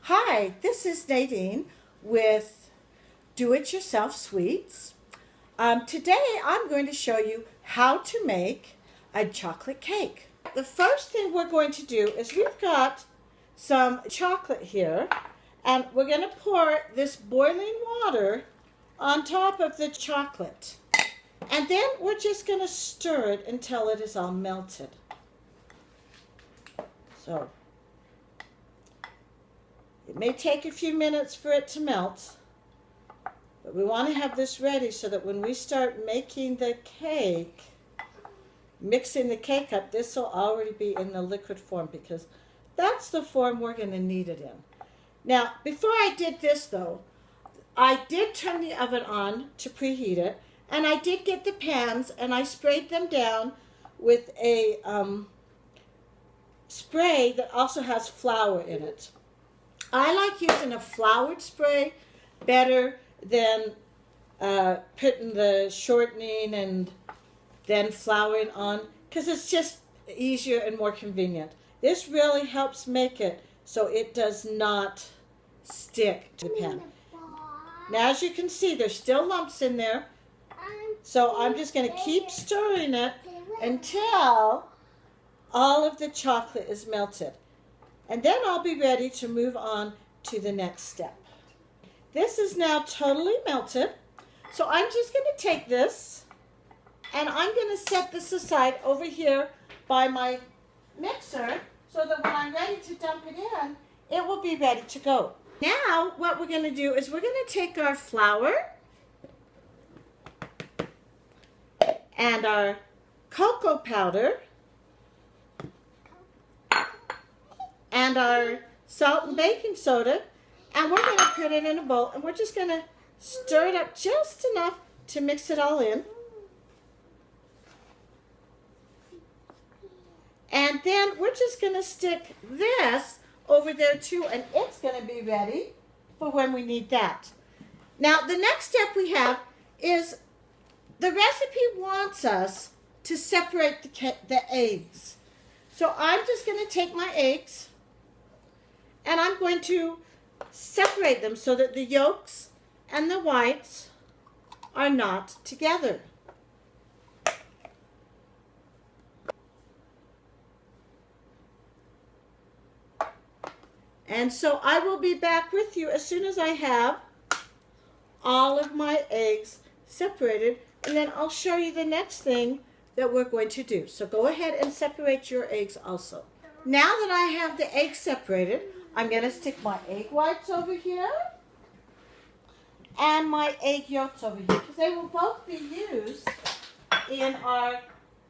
Hi, this is Nadine with Do-It-Yourself Sweets. Today I'm going to show you how to make a chocolate cake. The first thing we're going to do is we've got some chocolate here, and we're going to pour this boiling water on top of the chocolate. And then we're just going to stir it until it is all melted. So it may take a few minutes for it to melt, but we want to have this ready so that when we start making the cake, mixing the cake up, this will already be in the liquid form because that's the form we're going to need it in. Now, before I did this though, I did turn the oven on to preheat it, and I did get the pans and I sprayed them down with a spray that also has flour in it. I like using a floured spray better than putting the shortening and then flouring on, because it's just easier and more convenient. This really helps make it so it does not stick to the pan. Now, as you can see, there's still lumps in there, so I'm just going to keep stirring it until all of the chocolate is melted. And then I'll be ready to move on to the next step. This is now totally melted. So I'm just going to take this and I'm going to set this aside over here by my mixer so that when I'm ready to dump it in, it will be ready to go. Now what we're going to do is we're going to take our flour and our cocoa powder and our salt and baking soda, and we're going to put it in a bowl, and we're just going to stir it up just enough to mix it all in. And then we're just going to stick this over there too, and it's going to be ready for when we need that. Now, the next step we have is the recipe wants us to separate the eggs. So I'm just going to take my eggs and I'm going to separate them so that the yolks and the whites are not together. And so I will be back with you as soon as I have all of my eggs separated, and then I'll show you the next thing that we're going to do. So go ahead and separate your eggs also. Now that I have the eggs separated, I'm going to stick my egg whites over here and my egg yolks over here, because they will both be used in our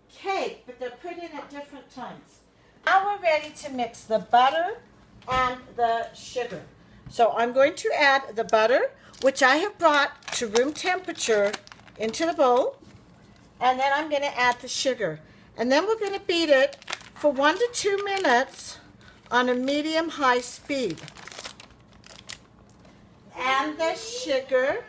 cake, but they're put in at different times. Now we're ready to mix the butter and the sugar. So I'm going to add the butter, which I have brought to room temperature, into the bowl, and then I'm going to add the sugar. And then we're going to beat it for 1 to 2 minutes on a medium-high speed. And the sugar.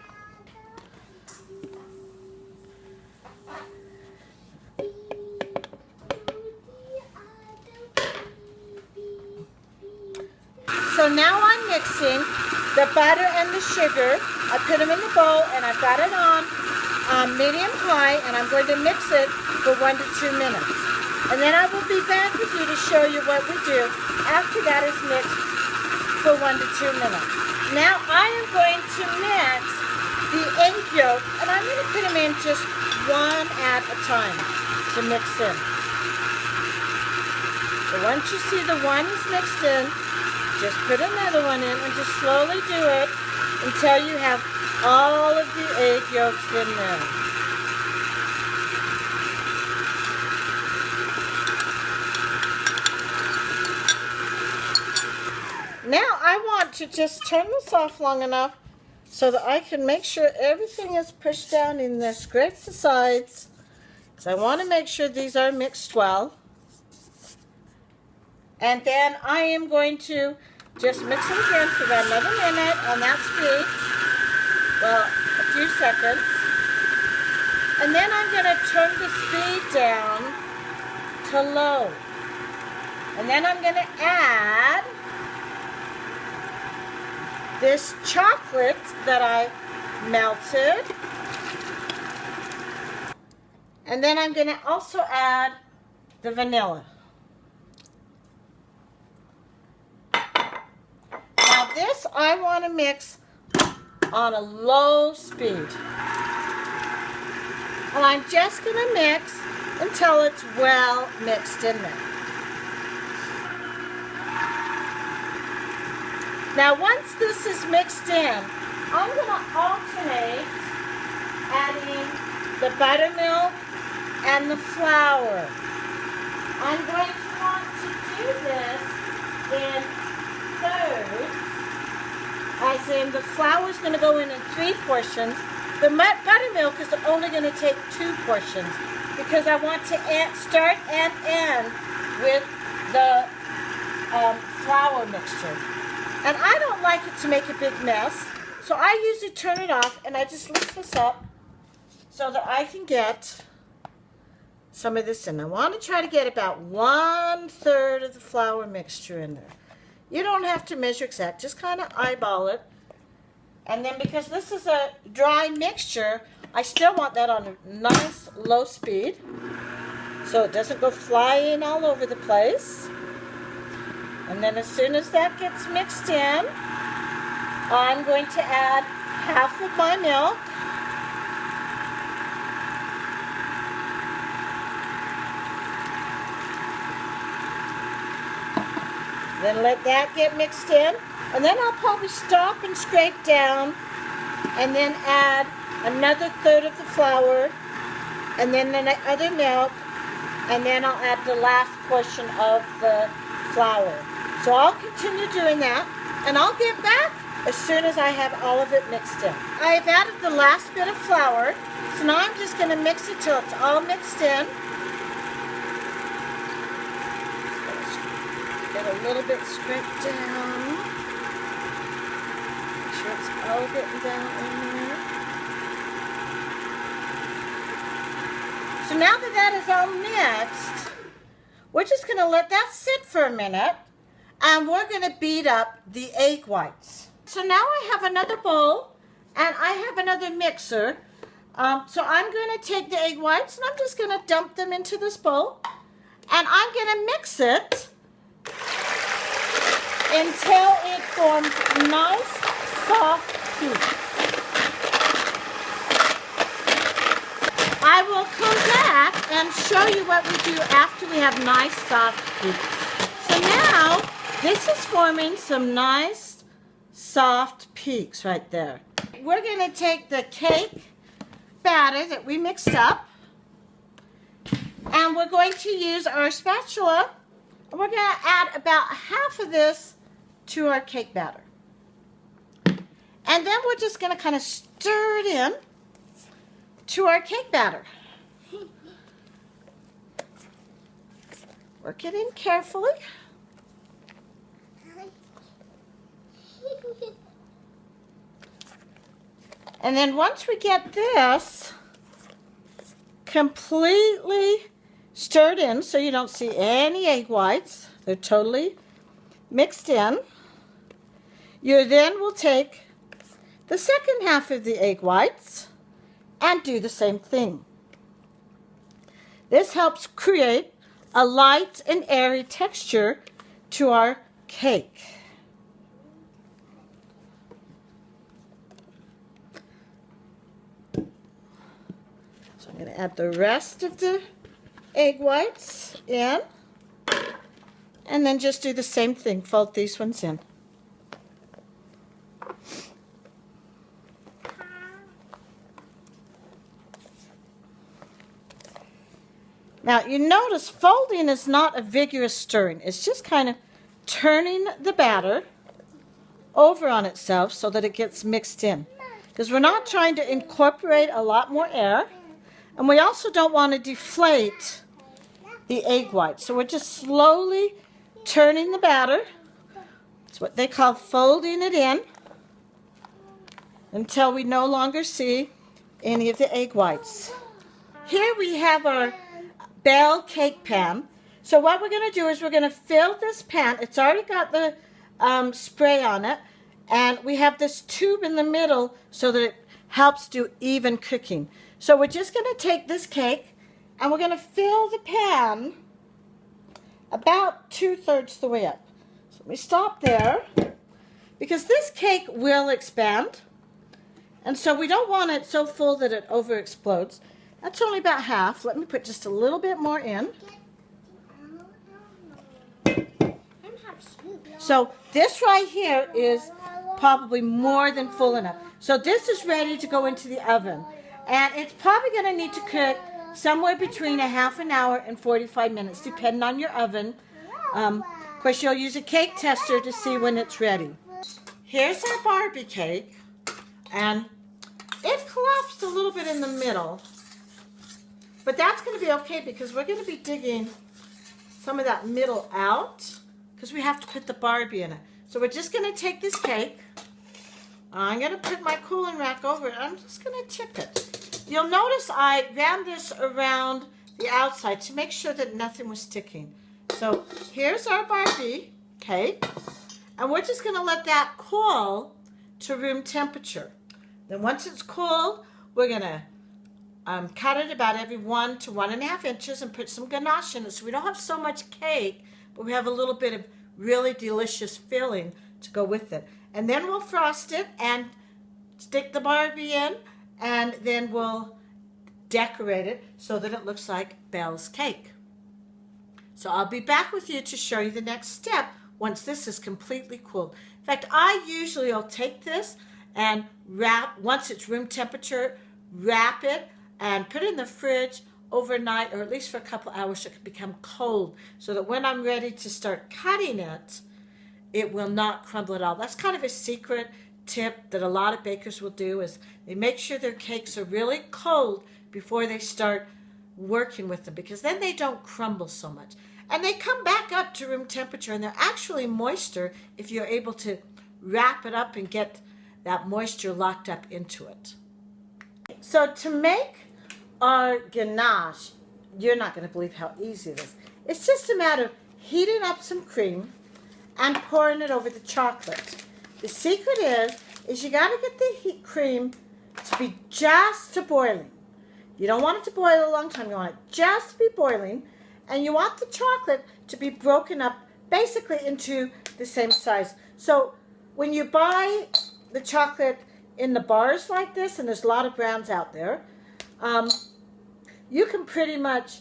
So now I'm mixing the butter and the sugar. I put them in the bowl and I've got it on medium-high, and I'm going to mix it for 1 to 2 minutes. And then I will be back with you to show you what we do after that is mixed for 1 to 2 minutes. Now I am going to mix the egg yolk, and I'm going to put them in just one at a time to mix in. So once you see the one is mixed in, just put another one in and just slowly do it until you have all of the egg yolks in there. Now I want to just turn this off long enough so that I can make sure everything is pushed down in there. Scrape the sides, because I want to make sure these are mixed well. And then I am going to just mix them again for about another minute on that speed. Well, a few seconds. And then I'm going to turn the speed down to low. And then I'm going to add this chocolate that I melted. And then I'm going to also add the vanilla. Now this I want to mix on a low speed. And I'm just going to mix until it's well mixed in there. Now once this is mixed in, I'm going to alternate adding the buttermilk and the flour. I'm going to want to do this in thirds, as in the flour is going to go in 3 portions. The buttermilk is only going to take 2 portions because I want to start and end with the flour mixture. And I don't like it to make a big mess, so I usually turn it off and I just lift this up so that I can get some of this in. I want to try to get about 1/3 of the flour mixture in there. You don't have to measure exact, just kind of eyeball it. And then because this is a dry mixture, I still want that on a nice low speed so it doesn't go flying all over the place. And then as soon as that gets mixed in, I'm going to add half of my milk. Then let that get mixed in. And then I'll probably stop and scrape down and then add another 1/3 of the flour and then the other milk, and then I'll add the last portion of the flour. So I'll continue doing that, and I'll get back as soon as I have all of it mixed in. I've added the last bit of flour, so now I'm just going to mix it till it's all mixed in. Get a little bit scraped down. Make sure it's all getting down in there. So now that that is all mixed, we're just going to let that sit for a minute, and we're going to beat up the egg whites. So now I have another bowl, and I have another mixer. So I'm going to take the egg whites, and I'm just going to dump them into this bowl, and I'm going to mix it until it forms nice, soft peaks. I will come back and show you what we do after we have nice, soft peaks. So now, this is forming some nice, soft peaks right there. We're going to take the cake batter that we mixed up, and we're going to use our spatula, and we're going to add about half of this to our cake batter. And then we're just going to kind of stir it in to our cake batter. Work it in carefully. And then once we get this completely stirred in so you don't see any egg whites, they're totally mixed in, you then will take the second half of the egg whites and do the same thing. This helps create a light and airy texture to our cake. So I'm going to add the rest of the egg whites in, and then just do the same thing, fold these ones in. Now, you notice folding is not a vigorous stirring. It's just kind of turning the batter over on itself so that it gets mixed in. Because we're not trying to incorporate a lot more air. And we also don't want to deflate the egg white. So we're just slowly turning the batter. It's what they call folding it in until we no longer see any of the egg whites. Here we have our Belle cake pan. So what we're going to do is we're going to fill this pan. It's already got the spray on it. And we have this tube in the middle so that it helps do even cooking. So we're just going to take this cake and we're going to fill the pan about 2/3 the way up. So let me stop there because this cake will expand. And so we don't want it so full that it over explodes. That's only about half. Let me put just a little bit more in. So this right here is probably more than full enough. So this is ready to go into the oven. And it's probably going to need to cook somewhere between a half an hour and 45 minutes, depending on your oven. Of course, you'll use a cake tester to see when it's ready. Here's our Barbie cake. And it collapsed a little bit in the middle. But that's going to be okay because we're going to be digging some of that middle out because we have to put the Barbie in it. So we're just going to take this cake. I'm going to put my cooling rack over it. I'm just going to tip it. You'll notice I ran this around the outside to make sure that nothing was sticking. So here's our Barbie cake. And we're just going to let that cool to room temperature. Then once it's cooled, we're going to cut it about every 1 to 1.5 inches and put some ganache in it so we don't have so much cake, but we have a little bit of really delicious filling to go with it. And then we'll frost it and stick the Barbie in, and then we'll decorate it so that it looks like Belle's cake. So I'll be back with you to show you the next step once this is completely cooled. In fact, I usually will take this and wrap, once it's room temperature, wrap it and put it in the fridge overnight, or at least for a couple hours so it can become cold, so that when I'm ready to start cutting it, it will not crumble at all. That's kind of a secret tip that a lot of bakers will do, is they make sure their cakes are really cold before they start working with them, because then they don't crumble so much. And they come back up to room temperature, and they're actually moister if you're able to wrap it up and get that moisture locked up into it. So to make our ganache, you're not going to believe how easy it is. It's just a matter of heating up some cream and pouring it over the chocolate. The secret is you got to get the cream to be just to boiling. You don't want it to boil a long time. You want it just to be boiling. And you want the chocolate to be broken up basically into the same size. So when you buy the chocolate in the bars like this, and there's a lot of brands out there, you can pretty much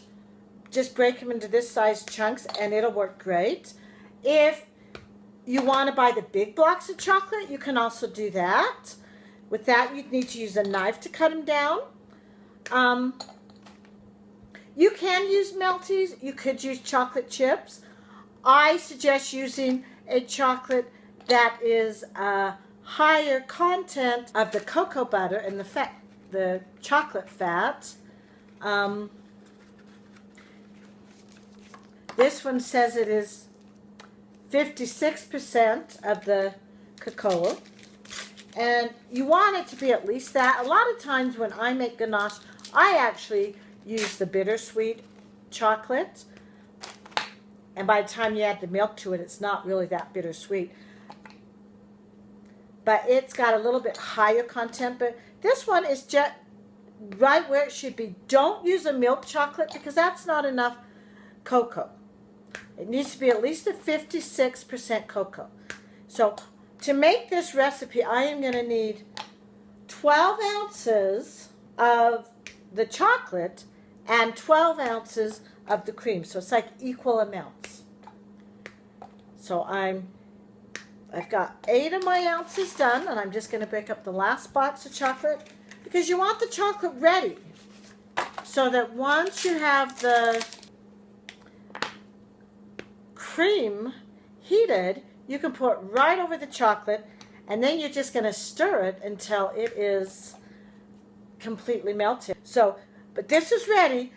just break them into this size chunks and it'll work great. If you want to buy the big blocks of chocolate, you can also do that. With that, you'd need to use a knife to cut them down. You can use Melties. You could use chocolate chips. I suggest using a chocolate that is a higher content of the cocoa butter and the fat, the chocolate fat. This one says it is 56% of the cocoa, and you want it to be at least that. A lot of times when I make ganache, I actually use the bittersweet chocolate, and by the time you add the milk to it, it's not really that bittersweet, but it's got a little bit higher content. But this one is just right where it should be. Don't use a milk chocolate because that's not enough cocoa. It needs to be at least a 56% cocoa. So to make this recipe, I am going to need 12 ounces of the chocolate and 12 ounces of the cream. So it's like equal amounts. So I've got 8 of my ounces done, and I'm just going to break up the last box of chocolate, because you want the chocolate ready so that once you have the cream heated, you can pour it right over the chocolate, and then you're just going to stir it until it is completely melted. So, but this is ready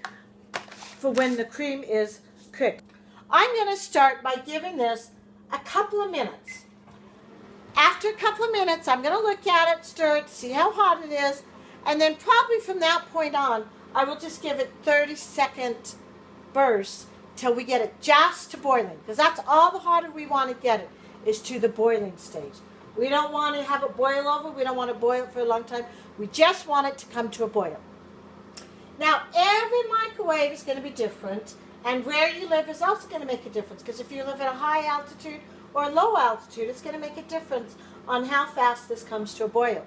for when the cream is cooked. I'm going to start by giving this a couple of minutes. After a couple of minutes, I'm going to look at it, stir it, see how hot it is, and then probably from that point on, I will just give it 30-second bursts till we get it just to boiling, because that's all the hotter we want to get it, is to the boiling stage. We don't want to have it boil over. We don't want to boil it for a long time. We just want it to come to a boil. Now, every microwave is going to be different, and where you live is also going to make a difference, because if you live at a high altitude or a low altitude, it's going to make a difference on how fast this comes to a boil.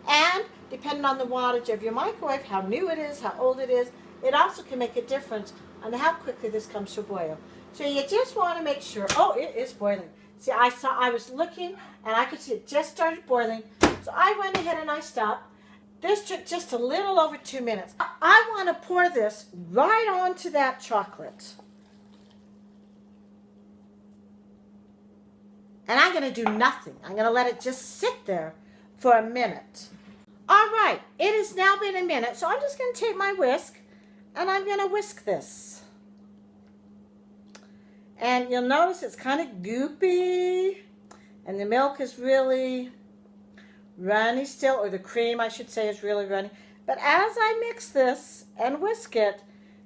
And depending on the wattage of your microwave, how new it is, how old it is, it also can make a difference on how quickly this comes to a boil. So you just want to make sure, oh, it is boiling. See, I was looking, and I could see it just started boiling, so I went ahead and I stopped. This took just a little over 2 minutes. I want to pour this right onto that chocolate. And I'm going to do nothing. I'm going to let it just sit there for a minute. All right, it has now been a minute, so I'm just going to take my whisk and I'm going to whisk this. And you'll notice it's kind of goopy, and the milk is really runny still, or the cream, I should say, is really runny. But as I mix this and whisk it,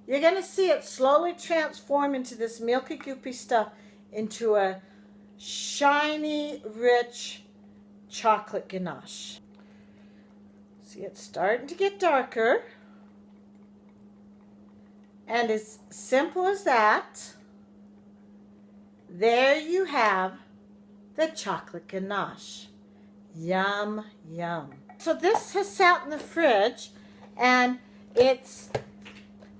you're going to see it slowly transform into this milky, goopy stuff into a shiny, rich chocolate ganache. See, it's starting to get darker. And as simple as that, there you have the chocolate ganache. Yum, yum. So this has sat in the fridge, and it's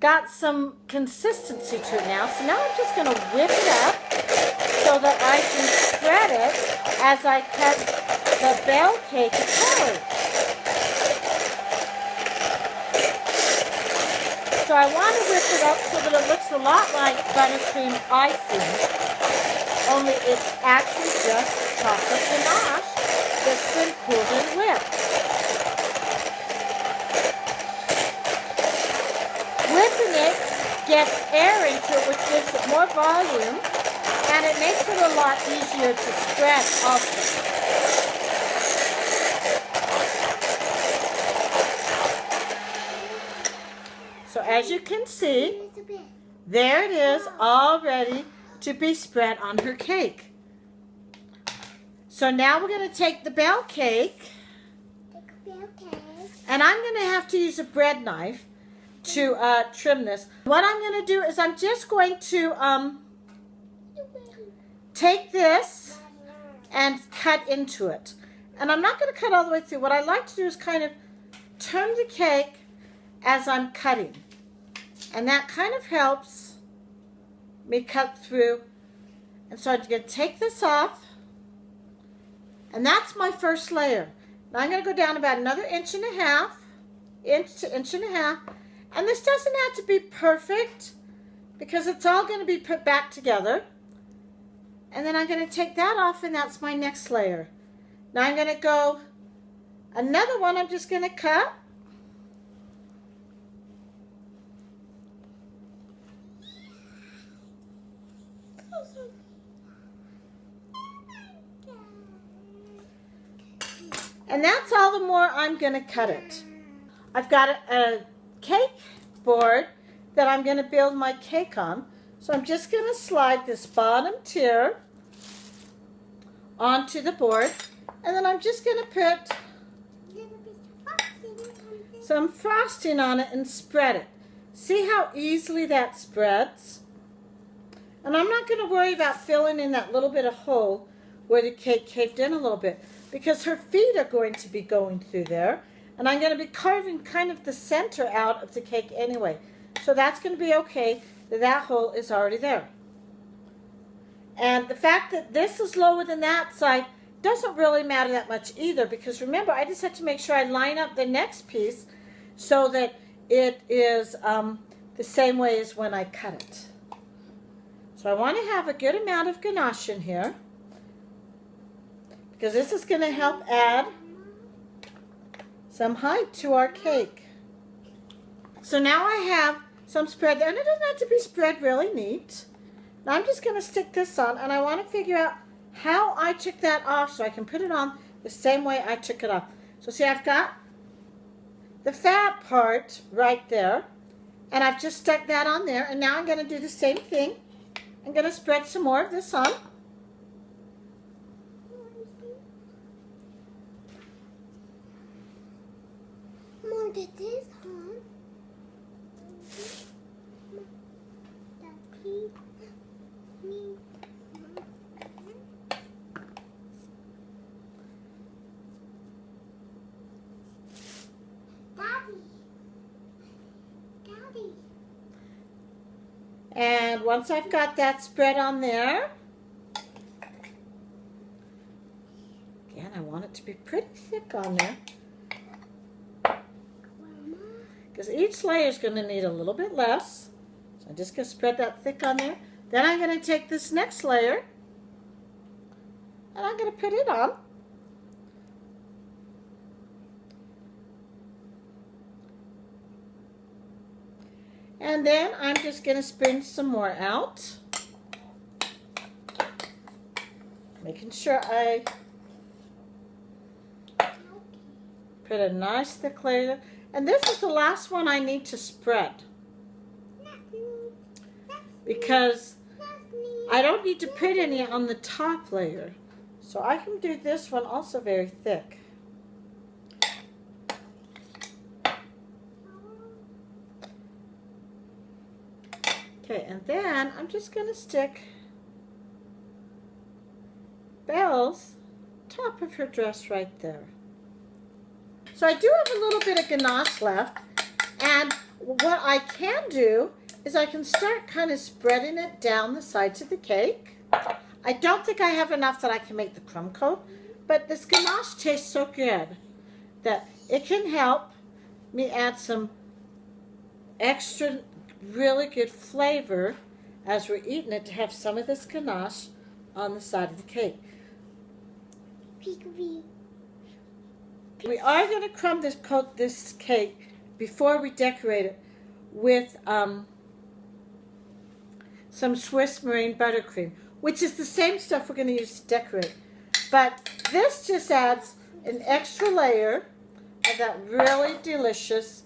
got some consistency to it now. So now I'm just going to whip it up so that I can spread it as I cut the Belle cake apart. So I want to whip it up so that it looks a lot like buttercream icing, only it's actually just chocolate ganache that's been cooled and whipped. Whipping it gets air into it, which gives it more volume, and it makes it a lot easier to spread also. So as you can see, there it is, all ready to be spread on her cake. So now we're going to take the Belle cake, and I'm going to have to use a bread knife to trim this. What I'm going to do is I'm just going to take this and cut into it. And I'm not going to cut all the way through. What I like to do is kind of turn the cake as I'm cutting. And that kind of helps me cut through. And so I'm going to take this off. And that's my first layer. Now I'm going to go down about another inch and a half. Inch to inch and a half. And this doesn't have to be perfect, because it's all going to be put back together. And then I'm going to take that off, and that's my next layer. Now I'm going to go another one. I'm just going to cut. And that's all the more I'm going to cut it. I've got a cake board that I'm going to build my cake on. So I'm just going to slide this bottom tier onto the board. And then I'm just going to put some frosting on it and spread it. See how easily that spreads? And I'm not going to worry about filling in that little bit of hole where the cake caved in a little bit, because her feet are going to be going through there, and I'm going to be carving kind of the center out of the cake anyway. So that's going to be okay, that hole is already there. And the fact that this is lower than that side doesn't really matter that much either, because remember, I just have to make sure I line up the next piece so that it is the same way as when I cut it. So I want to have a good amount of ganache in here, because this is going to help add some height to our cake. So now I have some spread there, and it doesn't have to be spread really neat. Now I'm just going to stick this on, and I want to figure out how I took that off so I can put it on the same way I took it off. So see, I've got the fat part right there, and I've just stuck that on there, and now I'm going to do the same thing. I'm going to spread some more of this on. This is home. Daddy. And once I've got that spread on there, again, I want it to be pretty thick on there, because each layer is going to need a little bit less. So I'm just going to spread that thick on there. Then I'm going to take this next layer and I'm going to put it on. And then I'm just going to spin some more out, making sure I put a nice thick layer. And this is the last one I need to spread, because I don't need to put any on the top layer. So I can do this one also very thick. Okay, and then I'm just going to stick Belle's top of her dress right there. So I do have a little bit of ganache left, and what I can do is I can start kind of spreading it down the sides of the cake. I don't think I have enough that I can make the crumb coat, but this ganache tastes so good that it can help me add some extra really good flavor as we're eating it, to have some of this ganache on the side of the cake. We are going to coat this cake before we decorate it with some Swiss Meringue Buttercream, which is the same stuff we're going to use to decorate. But this just adds an extra layer of that really delicious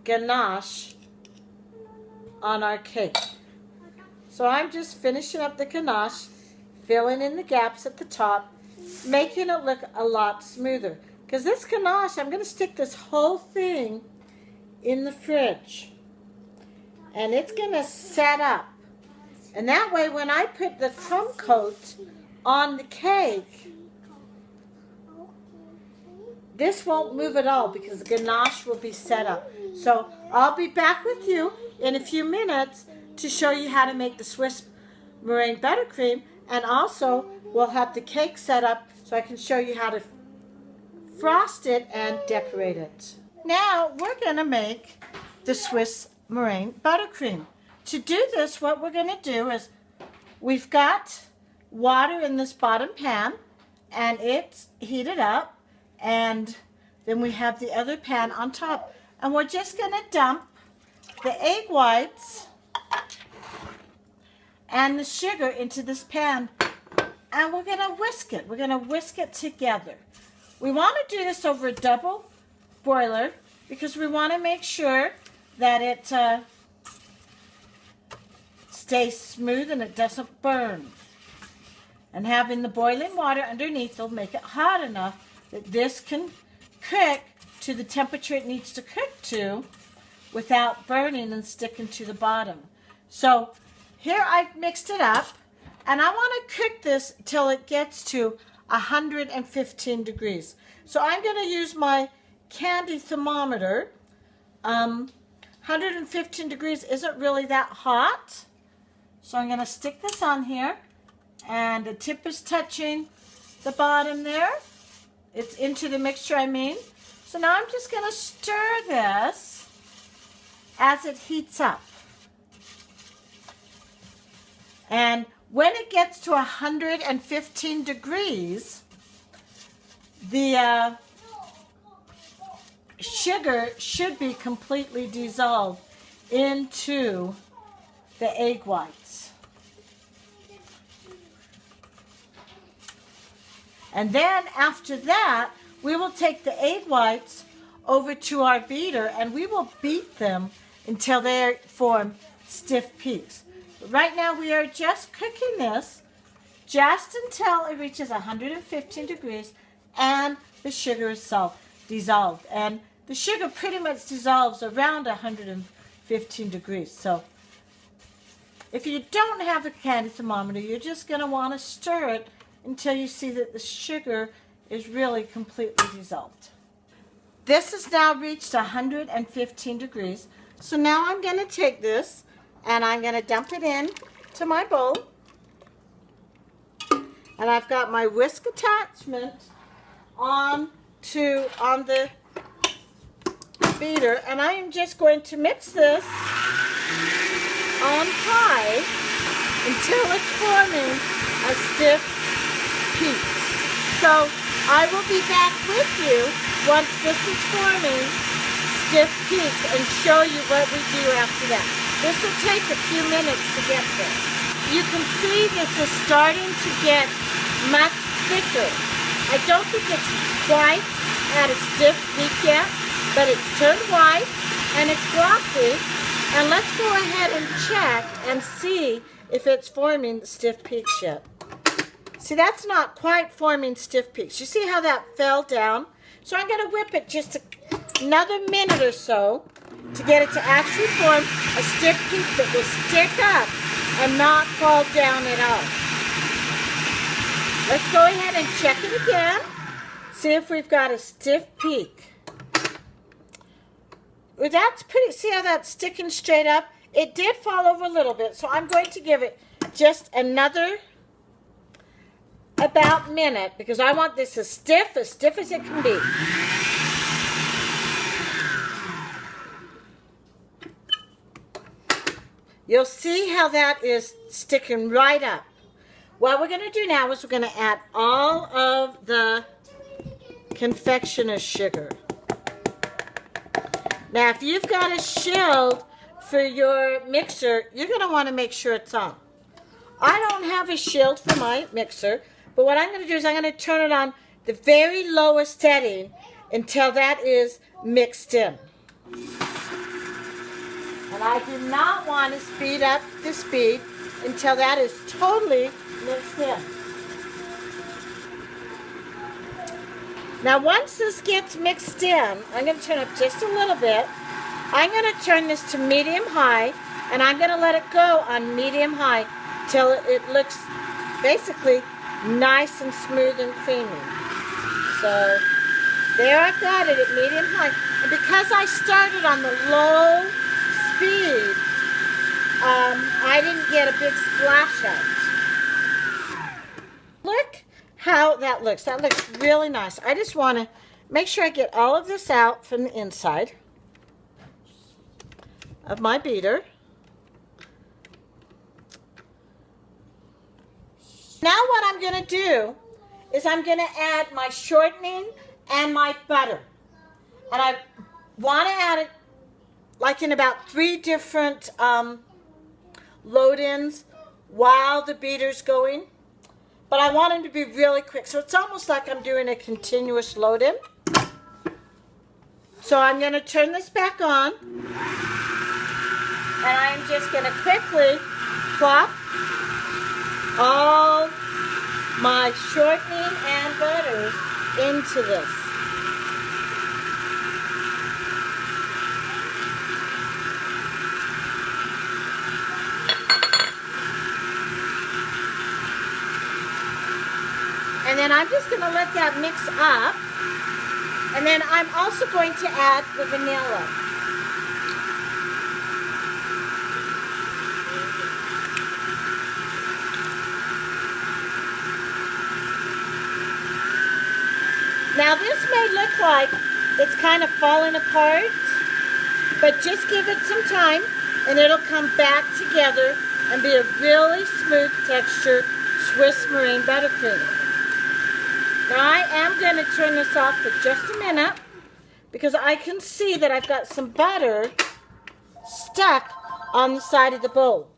ganache on our cake. So I'm just finishing up the ganache, filling in the gaps at the top, making it look a lot smoother. Because this ganache, I'm going to stick this whole thing in the fridge. And it's going to set up. And that way, when I put the crumb coat on the cake, this won't move at all, because the ganache will be set up. So I'll be back with you in a few minutes to show you how to make the Swiss Meringue Buttercream, and also we'll have the cake set up so I can show you how to frost it and decorate it. Now we're going to make the Swiss Meringue Buttercream. To do this, what we're going to do is, we've got water in this bottom pan and it's heated up, and then we have the other pan on top, and we're just going to dump the egg whites and the sugar into this pan, and we're going to whisk it. We're going to whisk it together. We want to do this over a double boiler because we want to make sure that it stays smooth and it doesn't burn. And having the boiling water underneath will make it hot enough that this can cook to the temperature it needs to cook to without burning and sticking to the bottom. So here I've mixed it up, and I want to cook this till it gets to 115 degrees. So I'm going to use my candy thermometer. 115 degrees isn't really that hot. So I'm going to stick this on here, and the tip is touching the bottom there. It's into the mixture, I mean. So now I'm just going to stir this as it heats up. And when it gets to 115 degrees, the sugar should be completely dissolved into the egg whites. And then after that, we will take the egg whites over to our beater, and we will beat them until they form stiff peaks. But right now we are just cooking this just until it reaches 115 degrees and the sugar is dissolved. And the sugar pretty much dissolves around 115 degrees. So if you don't have a candy thermometer, you're just going to want to stir it until you see that the sugar is really completely dissolved. This has now reached 115 degrees. So now I'm going to take this and I'm going to dump it in to my bowl. And I've got my whisk attachment on the beater, and I am just going to mix this on high until it's forming a stiff peak. So I will be back with you once this is forming stiff peaks and show you what we do after that. This will take a few minutes to get there. You can see this is starting to get much thicker. I don't think it's quite at a stiff peak yet, but it's turned white and it's glossy. And let's go ahead and check and see if it's forming stiff peaks yet. See, that's not quite forming stiff peaks. You see how that fell down? So I'm going to whip it just another minute or so to get it to actually form a stiff peak that will stick up and not fall down at all. Let's go ahead and check it again. See if we've got a stiff peak. Well, that's pretty, see how that's sticking straight up? It did fall over a little bit, so I'm going to give it just another about minute because I want this as stiff as it can be. You'll see how that is sticking right up. What we're going to do now is we're going to add all of the confectioner's sugar. Now, if you've got a shield for your mixer, you're going to want to make sure it's on. I don't have a shield for my mixer, but what I'm going to do is I'm going to turn it on the very lowest setting until that is mixed in. And I do not want to speed up the speed until that is totally mixed in. Now once this gets mixed in, I'm going to turn up just a little bit. I'm going to turn this to medium high, and I'm going to let it go on medium high till it looks basically nice and smooth and creamy. So there I've got it at medium high. And because I started on the low speed, I didn't get a big splash out. Look how that looks. That looks really nice. I just want to make sure I get all of this out from the inside of my beater. Now what I'm going to do is I'm going to add my shortening and my butter. And I want to add it like in about 3 different load-ins while the beater's going. But I want them to be really quick. So it's almost like I'm doing a continuous load-in. So I'm going to turn this back on. And I'm just going to quickly plop all my shortening and butters into this. And then I'm just going to let that mix up. And then I'm also going to add the vanilla. Now this may look like it's kind of falling apart, but just give it some time and it'll come back together and be a really smooth texture Swiss Meringue Buttercream. Now I am going to turn this off for just a minute because I can see that I've got some butter stuck on the side of the bowl.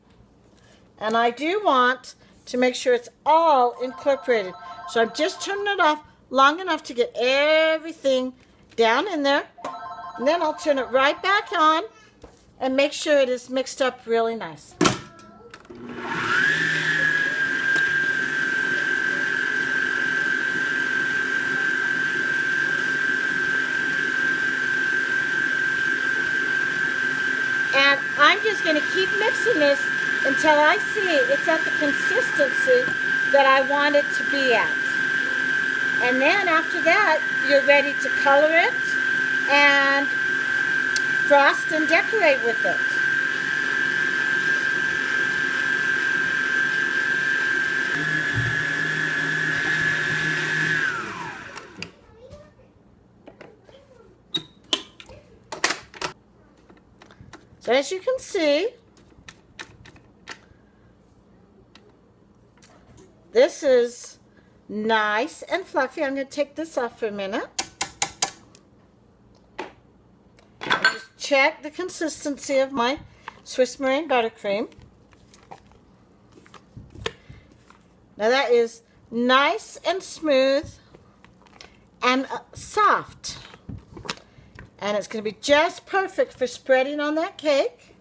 And I do want to make sure it's all incorporated. So I'm just turning it off long enough to get everything down in there. And then I'll turn it right back on and make sure it is mixed up really nice. mixing this until I see it's at the consistency that I want it to be at. And then after that, you're ready to color it and frost and decorate with it. So as you can see, this is nice and fluffy. I'm going to take this off for a minute. And just check the consistency of my Swiss Meringue Buttercream. Now that is nice and smooth and soft. And it's going to be just perfect for spreading on that cake.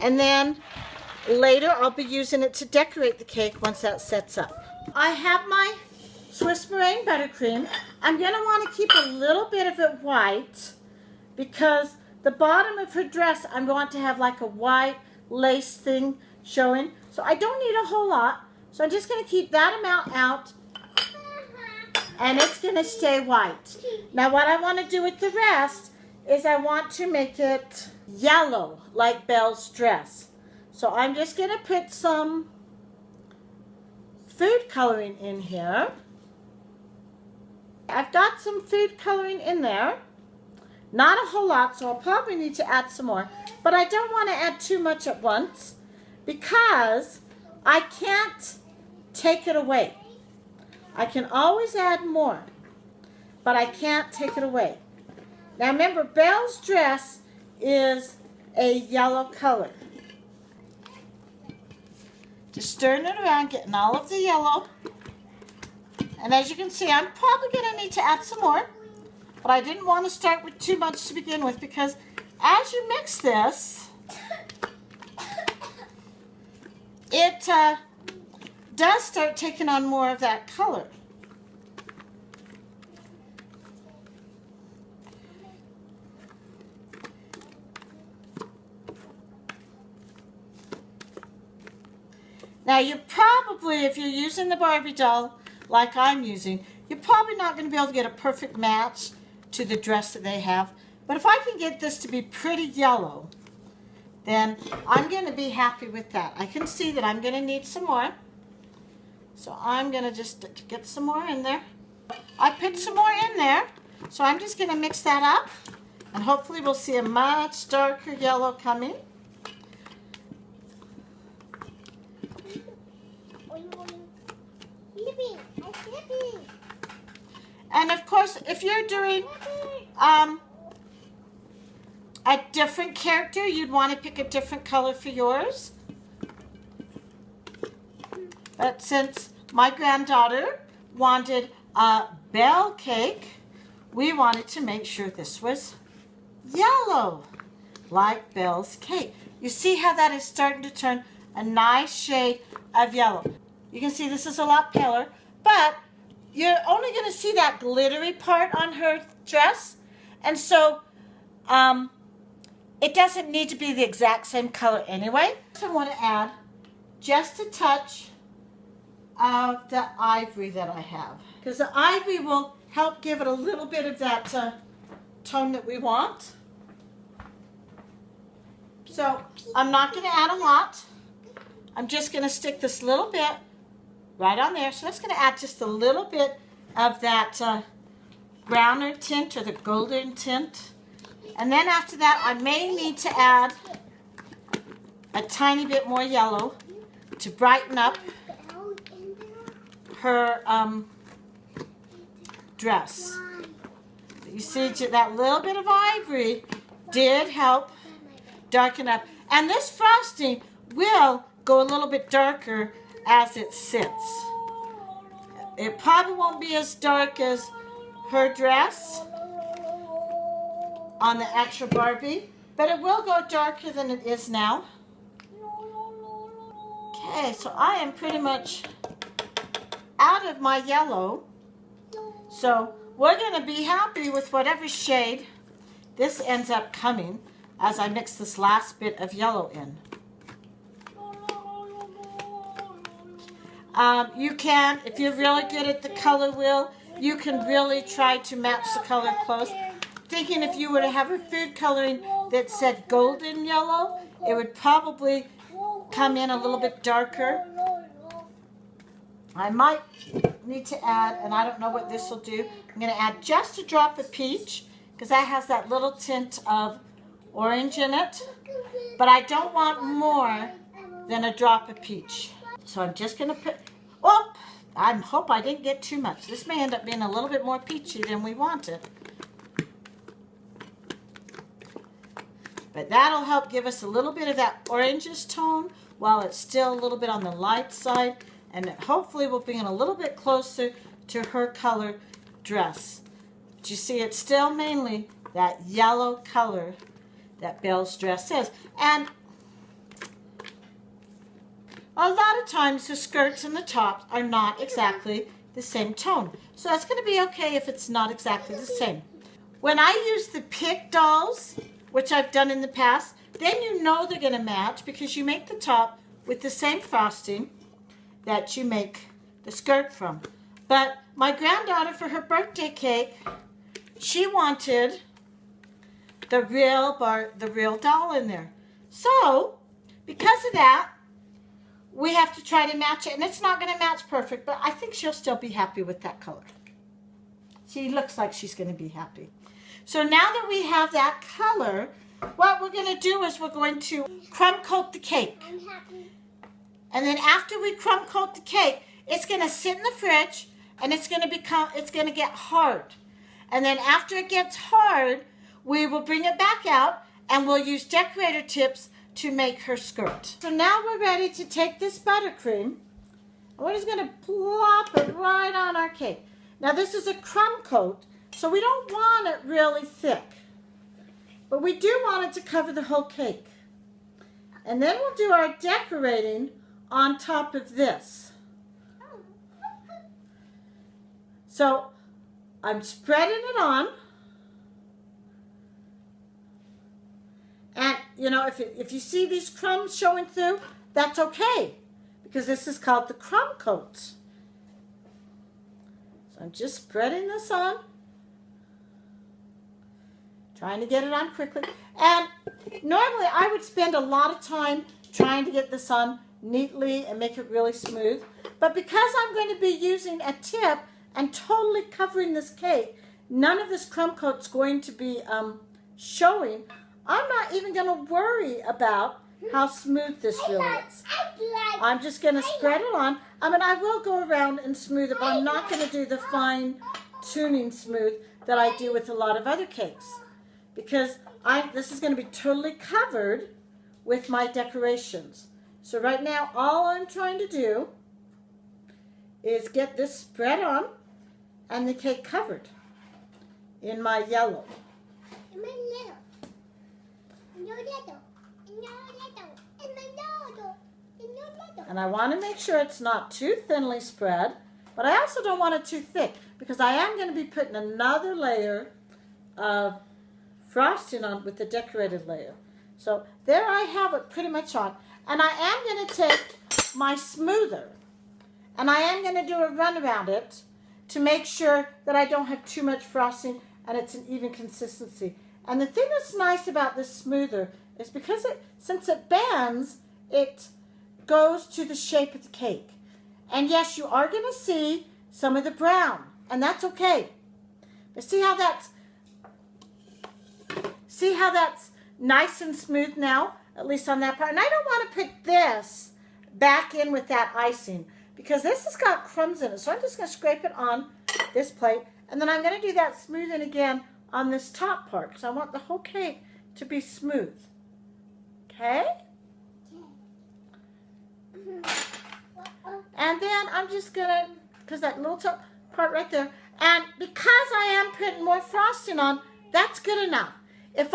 And then later I'll be using it to decorate the cake once that sets up. I have my Swiss Meringue Buttercream. I'm going to want to keep a little bit of it white because the bottom of her dress I want to have like a white lace thing showing. So I don't need a whole lot. So I'm just going to keep that amount out. And it's going to stay white. Now what I want to do with the rest is I want to make it yellow like Belle's dress. So I'm just going to put some food coloring in here. I've got some food coloring in there. Not a whole lot, so I'll probably need to add some more. But I don't want to add too much at once because I can't take it away. I can always add more, but I can't take it away. Now remember, Belle's dress is a yellow color. Just stirring it around, getting all of the yellow. And as you can see, I'm probably going to need to add some more, but I didn't want to start with too much to begin with because as you mix this, it does start taking on more of that color. Now you probably, if you're using the Barbie doll like I'm using, you're probably not going to be able to get a perfect match to the dress that they have. But if I can get this to be pretty yellow, then I'm going to be happy with that. I can see that I'm going to need some more. So I'm going to just get some more in there. I put some more in there. So I'm just going to mix that up. And hopefully we'll see a much darker yellow coming. And of course, if you're doing a different character, you'd want to pick a different color for yours. But since my granddaughter wanted a Belle cake, we wanted to make sure this was yellow, like Belle's cake. You see how that is starting to turn a nice shade of yellow. You can see this is a lot paler, but you're only going to see that glittery part on her dress. And so it doesn't need to be the exact same color anyway. So I want to add just a touch of the ivory that I have, because the ivory will help give it a little bit of that tone that we want. So I'm not going to add a lot. I'm just going to stick this little bit right on there. So that's going to add just a little bit of that browner tint or the golden tint. And then after that, I may need to add a tiny bit more yellow to brighten up her dress. You see that little bit of ivory did help darken up. And this frosting will go a little bit darker as it sits. It probably won't be as dark as her dress on the actual Barbie, but it will go darker than it is now. Okay, so I am pretty much out of my yellow. So we're going to be happy with whatever shade this ends up coming. as I mix this last bit of yellow in. You can, if you're really good at the color wheel, you can really try to match the color close. Thinking if you were to have a food coloring that said golden yellow, it would probably come in a little bit darker. I might need to add, and I don't know what this will do, I'm going to add just a drop of peach because that has that little tint of orange in it. But I don't want more than a drop of peach. So I'm just going to put, oh, I hope I didn't get too much. This may end up being a little bit more peachy than we wanted. But that'll help give us a little bit of that orangish tone while it's still a little bit on the light side. And hopefully we'll bring it a little bit closer to her color dress. But you see, it's still mainly that yellow color that Belle's dress is. And a lot of times the skirts and the tops are not exactly the same tone. So that's going to be okay if it's not exactly the same. When I use the pick dolls, which I've done in the past, then you know they're going to match because you make the top with the same frosting that you make the skirt from. But my granddaughter, for her birthday cake, she wanted the real doll in there. So, because of that, we have to try to match it. And it's not going to match perfect, but I think she'll still be happy with that color. She looks like she's going to be happy. So now that we have that color, what we're going to do is we're going to crumb coat the cake. And then after we crumb coat the cake, it's going to sit in the fridge and it's going to get hard. And then after it gets hard, we will bring it back out and we'll use decorator tips to make her skirt. So now we're ready to take this buttercream and we're just going to plop it right on our cake. Now this is a crumb coat, so we don't want it really thick, but we do want it to cover the whole cake. And then we'll do our decorating on top of this. So I'm spreading it on. And you know, if you see these crumbs showing through, that's okay, because this is called the crumb coat. So I'm just spreading this on, trying to get it on quickly. And normally I would spend a lot of time trying to get this on neatly and make it really smooth. But because I'm going to be using a tip and totally covering this cake, none of this crumb coat's going to be showing. I'm not even going to worry about how smooth this really is. I'm just going to spread it on. I mean, I will go around and smooth it, but I'm not going to do the fine tuning smooth that I do with a lot of other cakes, because this is going to be totally covered with my decorations. So right now, all I'm trying to do is get this spread on and the cake covered in my yellow. And I want to make sure it's not too thinly spread, but I also don't want it too thick, because I am going to be putting another layer of frosting on with the decorated layer. So there I have it pretty much on. And I am going to take my smoother and I am going to do a run around it to make sure that I don't have too much frosting and it's an even consistency. And the thing that's nice about this smoother is because since it bends, it goes to the shape of the cake. And yes, you are going to see some of the brown, and that's okay. But see how that's nice and smooth now, at least on that part. And I don't want to put this back in with that icing because this has got crumbs in it. So I'm just going to scrape it on this plate, and then I'm going to do that smoothing again on this top part because I want the whole cake to be smooth. Okay? And then I'm just going to, because that little top part right there, and because I am putting more frosting on, that's good enough. If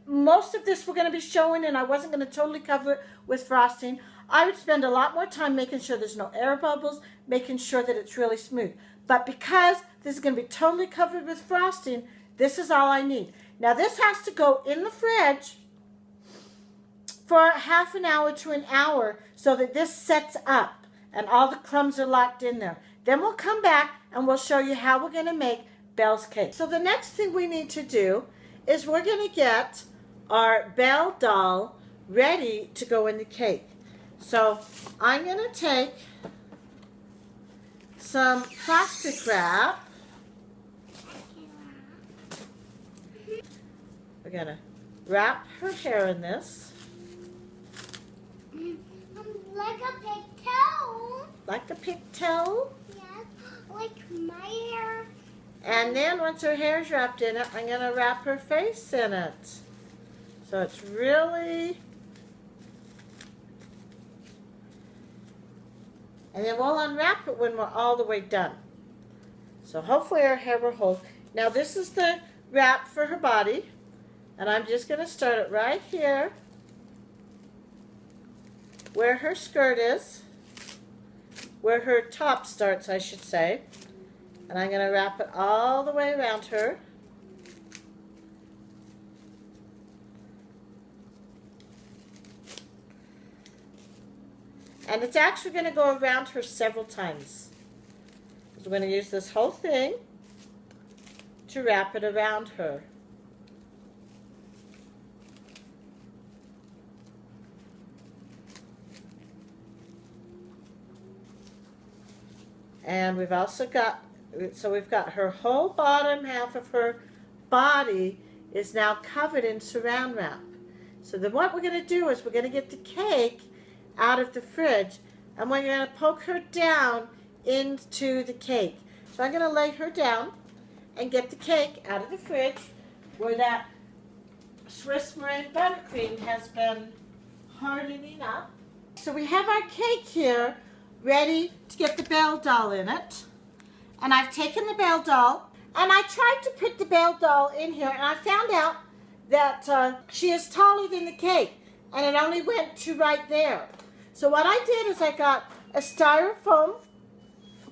most of this were going to be showing and I wasn't going to totally cover it with frosting, I would spend a lot more time making sure there's no air bubbles, making sure that it's really smooth. But because this is going to be totally covered with frosting, this is all I need. Now this has to go in the fridge for half an hour to an hour so that this sets up and all the crumbs are locked in there. Then we'll come back and we'll show you how we're going to make Belle's cake. So the next thing we need to do is we're going to get our Belle doll ready to go in the cake. So I'm going to take some plastic wrap. We're going to wrap her hair in this. Like a pigtail. Like a pigtail? Yes, like my hair. And then once her hair's wrapped in it, I'm going to wrap her face in it. So it's really... And then we'll unwrap it when we're all the way done. So hopefully her hair will hold. Now this is the wrap for her body. And I'm just going to start it right here, where her skirt is, where her top starts, I should say. And I'm going to wrap it all the way around her. And it's actually going to go around her several times. So we're going to use this whole thing to wrap it around her. And we've also got, so we've got her whole bottom half of her body is now covered in saran wrap. So then what we're going to do is we're going to get the cake out of the fridge and we're going to poke her down into the cake. So I'm going to lay her down and get the cake out of the fridge where that Swiss Meringue Buttercream has been hardening up. So we have our cake here ready to get the Belle doll in it. And I've taken the Belle doll and I tried to put the Belle doll in here and I found out that she is taller than the cake and it only went to right there. So what I did is I got a styrofoam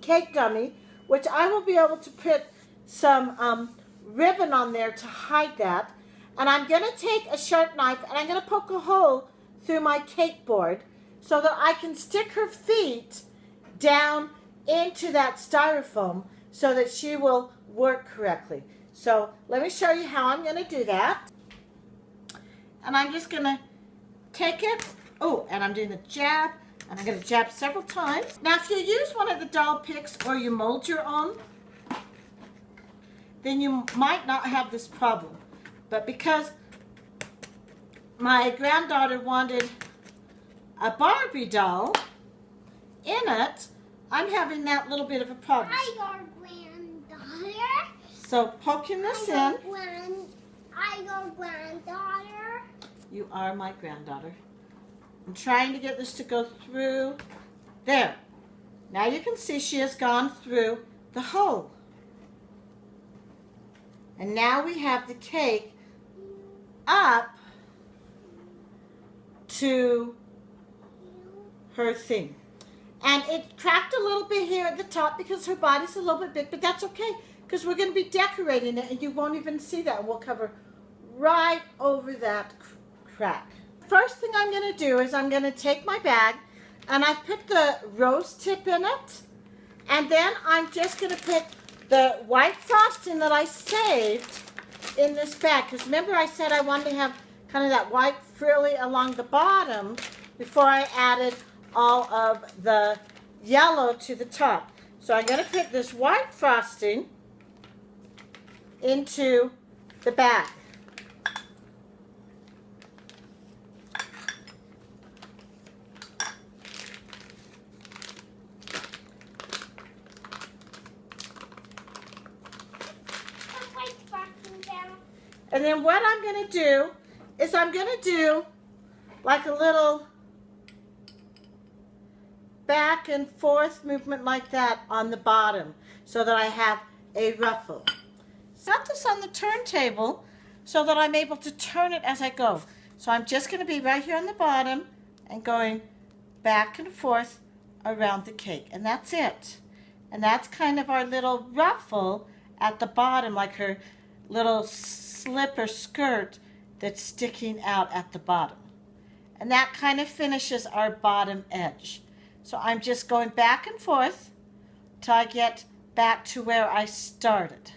cake dummy, which I will be able to put some ribbon on there to hide that. And I'm going to take a sharp knife and I'm going to poke a hole through my cake board so that I can stick her feet down into that styrofoam so that she will work correctly. So let me show you how I'm going to do that. And I'm just going to take it. Oh, and I'm doing the jab. And I'm going to jab several times. Now, if you use one of the doll picks or you mold your own, then you might not have this problem. But because my granddaughter wanted a Barbie doll in it, I'm having that little bit of a problem. I your granddaughter. So poking this in. I your granddaughter. You are my granddaughter. I'm trying to get this to go through there. Now you can see she has gone through the hole. And now we have the cake up to her thing. And it cracked a little bit here at the top because her body's a little bit big, but that's okay because we're going to be decorating it and you won't even see that. And we'll cover right over that crack. First thing I'm going to do is I'm going to take my bag and I've put the rose tip in it. And then I'm just going to put the white frosting that I saved in this bag. Because remember I said I wanted to have kind of that white frilly along the bottom before I added all of the yellow to the top. So I'm going to put this white frosting into the bag. And then what I'm going to do is I'm going to do like a little back and forth movement like that on the bottom so that I have a ruffle. Set this on the turntable so that I'm able to turn it as I go. So I'm just going to be right here on the bottom and going back and forth around the cake. And that's it. And that's kind of our little ruffle at the bottom, like her little slip or skirt that's sticking out at the bottom. And that kind of finishes our bottom edge. So I'm just going back and forth till I get back to where I started.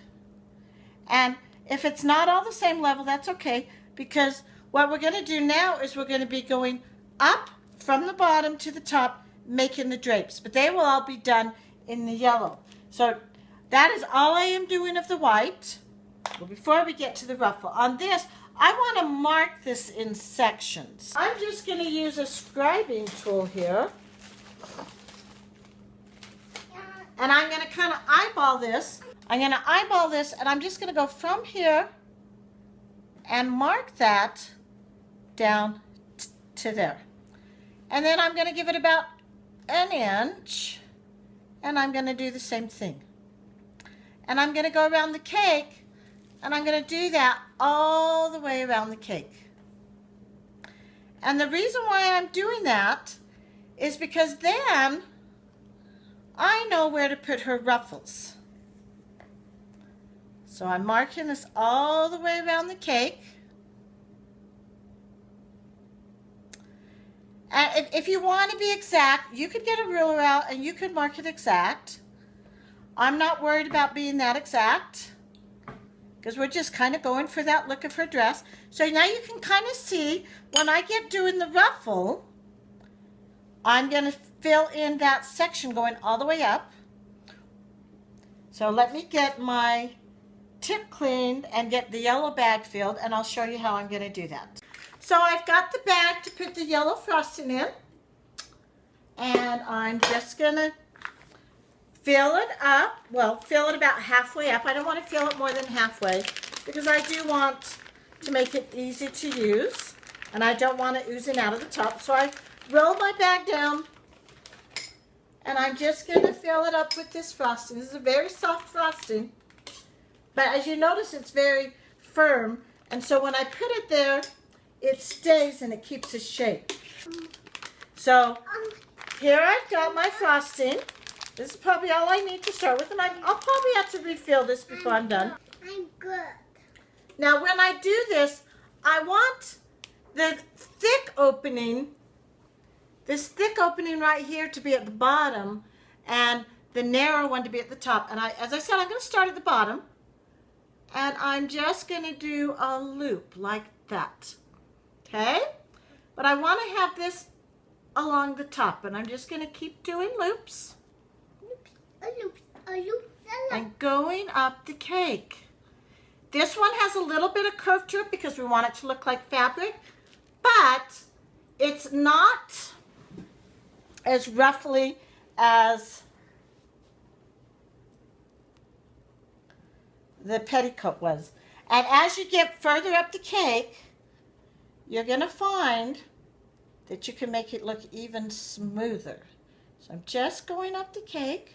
And if it's not all the same level, that's okay, because what we're going to do now is we're going to be going up from the bottom to the top, making the drapes. But they will all be done in the yellow. So that is all I am doing of the white. Well, before we get to the ruffle, on this, I want to mark this in sections. I'm just going to use a scribing tool here. And I'm going to kind of eyeball this. I'm going to eyeball this, and I'm just going to go from here and mark that down to there. And then I'm going to give it about an inch, and I'm going to do the same thing. And I'm going to go around the cake, and I'm going to do that all the way around the cake. And the reason why I'm doing that is because then I know where to put her ruffles. So I'm marking this all the way around the cake. And if you want to be exact, you could get a ruler out and you could mark it exact. I'm not worried about being that exact, because we're just kind of going for that look of her dress. So now you can kind of see when I get doing the ruffle, I'm going to fill in that section going all the way up. So let me get my tip cleaned and get the yellow bag filled, and I'll show you how I'm going to do that. So I've got the bag to put the yellow frosting in, and I'm just going to fill it up. Well, fill it about halfway up. I don't want to fill it more than halfway because I do want to make it easy to use, and I don't want it oozing out of the top. So I roll my bag down, and I'm just going to fill it up with this frosting. This is a very soft frosting, but as you notice, it's very firm, and so when I put it there, it stays and it keeps its shape. So here I've got my frosting. This is probably all I need to start with, and I'll probably have to refill this before I'm done. I'm good. Now when I do this, I want the thick opening, this thick opening right here to be at the bottom, and the narrow one to be at the top. And as I said, I'm going to start at the bottom, and I'm just going to do a loop like that. Okay? But I want to have this along the top, and I'm just going to keep doing loops. And going up the cake. This one has a little bit of curve to it because we want it to look like fabric, but it's not as ruffly as the petticoat was. And as you get further up the cake, you're going to find that you can make it look even smoother. So I'm just going up the cake.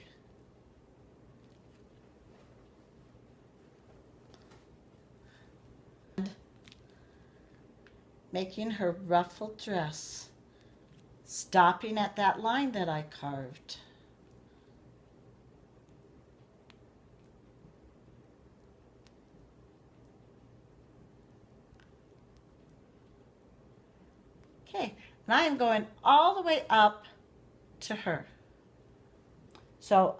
Making her ruffled dress, stopping at that line that I carved. Okay, and I am going all the way up to her. So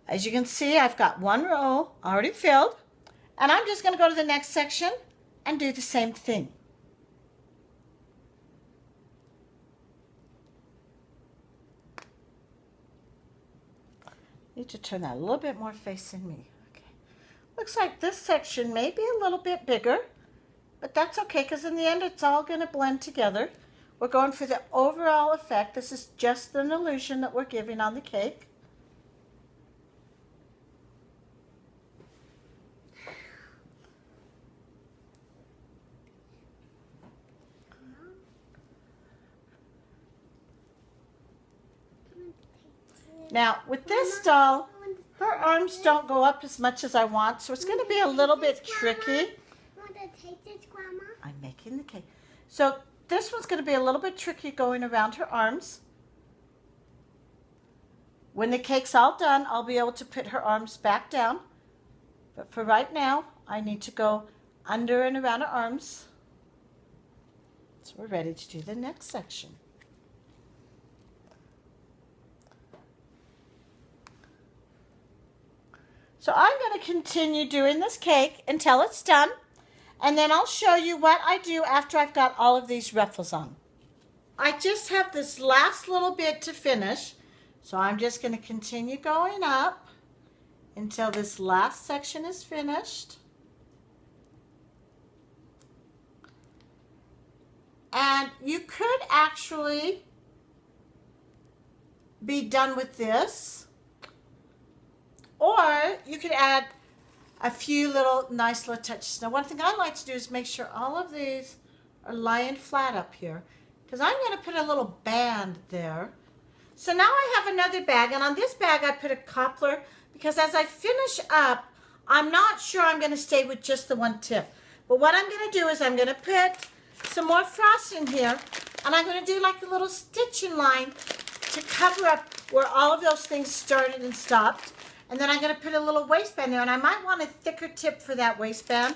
as you can see, I've got one row already filled, and I'm just going to go to the next section and do the same thing. Need to turn that a little bit more facing me. Okay. Looks like this section may be a little bit bigger, but that's okay because in the end it's all going to blend together. We're going for the overall effect. This is just an illusion that we're giving on the cake. Now, with this doll, her arms don't go up as much as I want, so it's going to be a little bit tricky. Want to take this, Grandma? I'm making the cake. So this one's going to be a little bit tricky going around her arms. When the cake's all done, I'll be able to put her arms back down. But for right now, I need to go under and around her arms. So we're ready to do the next section. So I'm going to continue doing this cake until it's done, and then I'll show you what I do after I've got all of these ruffles on. I just have this last little bit to finish, so I'm just going to continue going up until this last section is finished. And you could actually be done with this, or you could add a few nice little touches. Now, one thing I like to do is make sure all of these are lying flat up here, because I'm going to put a little band there. So now I have another bag, and on this bag I put a cobbler, because as I finish up, I'm not sure I'm going to stay with just the one tip. But what I'm going to do is I'm going to put some more frosting here, and I'm going to do like a little stitching line to cover up where all of those things started and stopped. And then I'm going to put a little waistband there, and I might want a thicker tip for that waistband.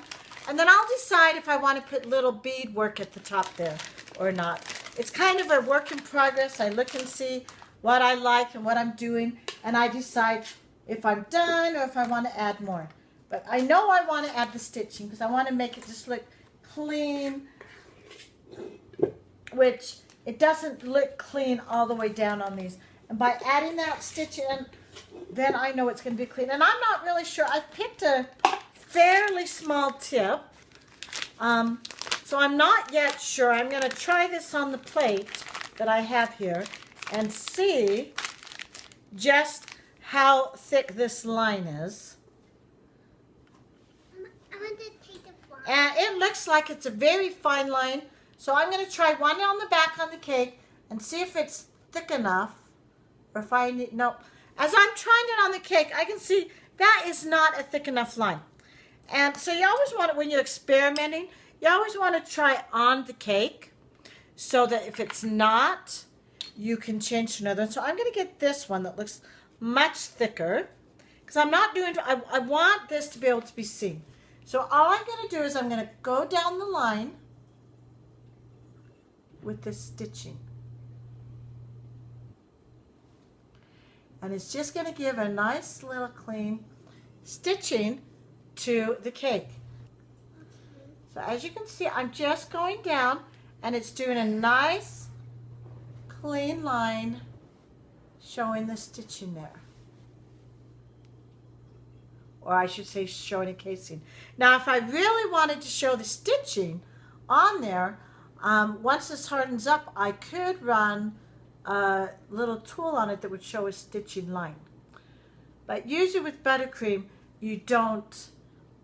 And then I'll decide if I want to put little bead work at the top there or not. It's kind of a work in progress. I look and see what I like and what I'm doing, and I decide if I'm done or if I want to add more. But I know I want to add the stitching because I want to make it just look clean, which it doesn't look clean all the way down on these. And by adding that stitch in, then I know it's going to be clean. And I'm not really sure. I've picked a fairly small tip, so I'm not yet sure. I'm going to try this on the plate that I have here and see just how thick this line is. I want to take the fly. And it looks like it's a very fine line. So I'm going to try one on the back on the cake and see if it's thick enough, or if I need, no. As I'm trying it on the cake, I can see that is not a thick enough line. And so you always want it, when you're experimenting, you always want to try on the cake so that if it's not, you can change to another one. So I'm going to get this one that looks much thicker, because I'm not doing, I want this to be able to be seen. So all I'm going to do is I'm going to go down the line with this stitching. And it's just going to give a nice little clean stitching to the cake. So as you can see, I'm just going down, and it's doing a nice clean line showing the stitching there. Or I should say showing a casing. Now if I really wanted to show the stitching on there, once this hardens up, I could run a little tool on it that would show a stitching line. But usually with buttercream, you don't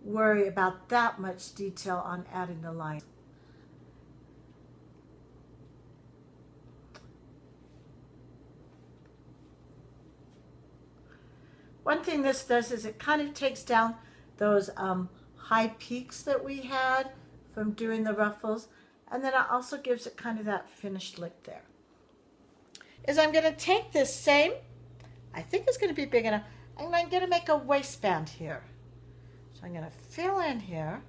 worry about that much detail on adding the line. One thing this does is it kind of takes down those high peaks that we had from doing the ruffles, and then it also gives it kind of that finished look there. Is I'm going to take this same, I think it's going to be big enough, and I'm going to make a waistband here. So I'm going to fill in here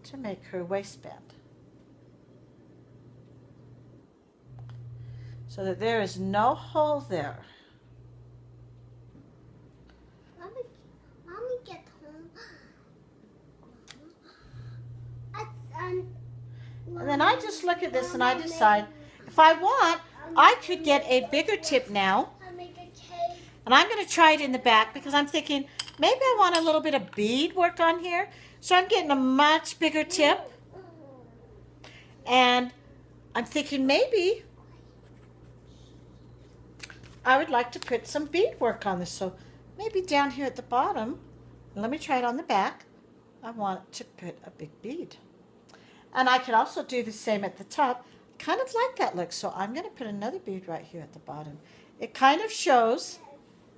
to make her waistband, so that there is no hole there. Mommy get home. And then I just look at this and I decide, if I want, I could get a bigger tip now. And I'm going to try it in the back, because I'm thinking maybe I want a little bit of bead work on here. So I'm getting a much bigger tip. And I'm thinking maybe I would like to put some bead work on this. So maybe down here at the bottom, let me try it on the back, I want to put a big bead. And I could also do the same at the top. Kind of like that look. So I'm going to put another bead right here at the bottom. It kind of shows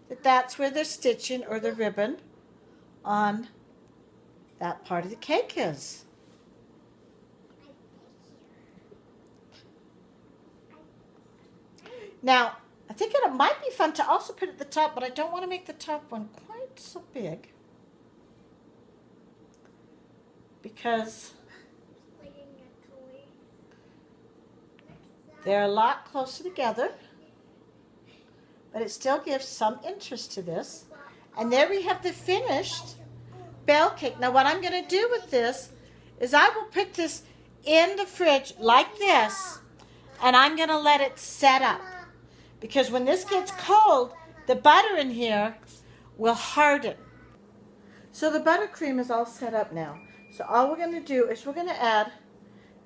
that that's where the stitching or the ribbon on that part of the cake is. Now, I think it might be fun to also put at the top, but I don't want to make the top one quite so big, because They're a lot closer together, but it still gives some interest to this. And there we have the finished Belle cake. Now what I'm going to do with this is I will put this in the fridge like this, and I'm going to let it set up. Because when this gets cold, the butter in here will harden. So the buttercream is all set up now. So all we're going to do is we're going to add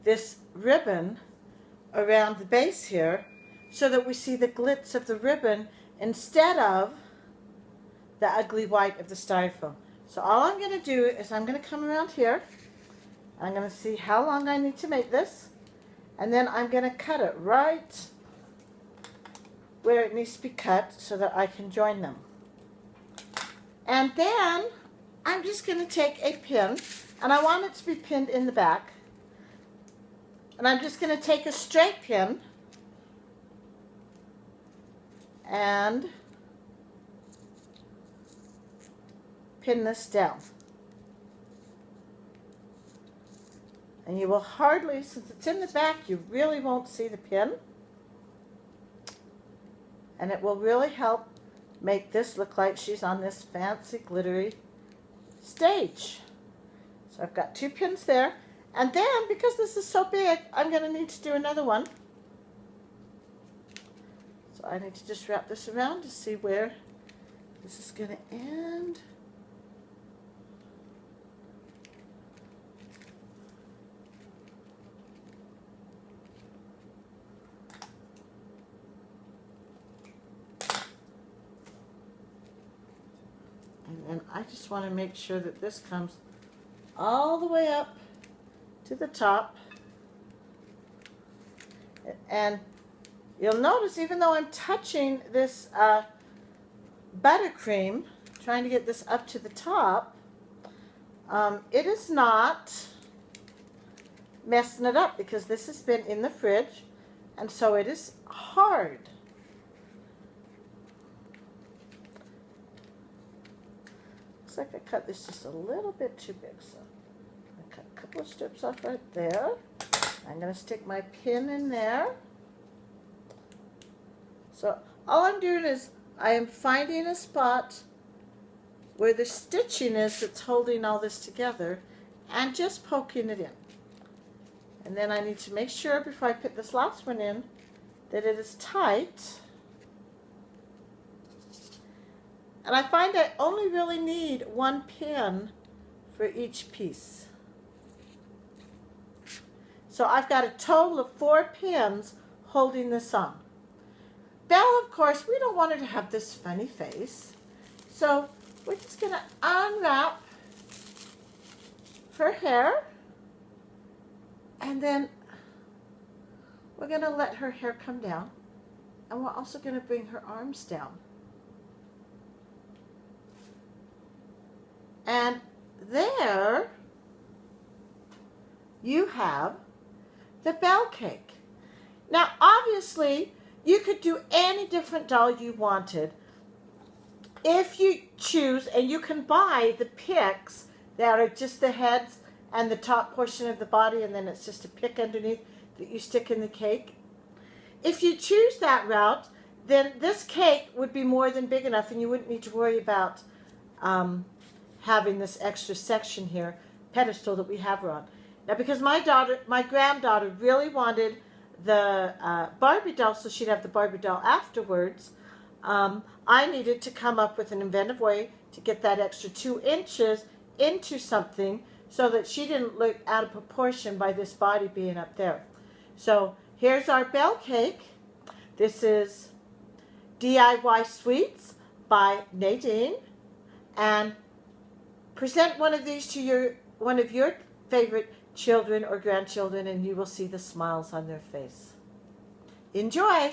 this ribbon around the base here so that we see the glitz of the ribbon instead of the ugly white of the styrofoam. So all I'm going to do is I'm going to come around here. I'm going to see how long I need to make this. And then I'm going to cut it right where it needs to be cut so that I can join them. And then I'm just going to take a pin, and I want it to be pinned in the back. And I'm just going to take a straight pin and pin this down. And you will hardly, since it's in the back, you really won't see the pin. And it will really help make this look like she's on this fancy glittery stage. So I've got 2 pins there. And then, because this is so big, I'm going to need to do another one. So I need to just wrap this around to see where this is going to end. And I just want to make sure that this comes all the way up to the top. And you'll notice, even though I'm touching this buttercream, trying to get this up to the top, it is not messing it up because this has been in the fridge, and so it is hard. Looks like I cut this just a little bit too big, so I cut a couple of strips off right there. I'm going to stick my pin in there. So all I'm doing is I am finding a spot where the stitching is that's holding all this together and just poking it in. And then I need to make sure before I put this last one in that it is tight. And I find I only really need 1 pin for each piece. So I've got a total of 4 pins holding this on. Belle, of course, we don't want her to have this funny face. So we're just going to unwrap her hair. And then we're going to let her hair come down. And we're also going to bring her arms down. And there you have the Belle cake. Now, obviously, you could do any different doll you wanted if you choose, and you can buy the picks that are just the heads and the top portion of the body, and then it's just a pick underneath that you stick in the cake. If you choose that route, then this cake would be more than big enough, and you wouldn't need to worry about having this extra section here, pedestal that we have her on. Now, because my granddaughter really wanted the Barbie doll, so she'd have the Barbie doll afterwards, I needed to come up with an inventive way to get that extra 2 inches into something so that she didn't look out of proportion by this body being up there. So here's our Belle cake. This is DIY Sweets by Nadine. And present one of these to one of your favorite children or grandchildren, and you will see the smiles on their face. Enjoy!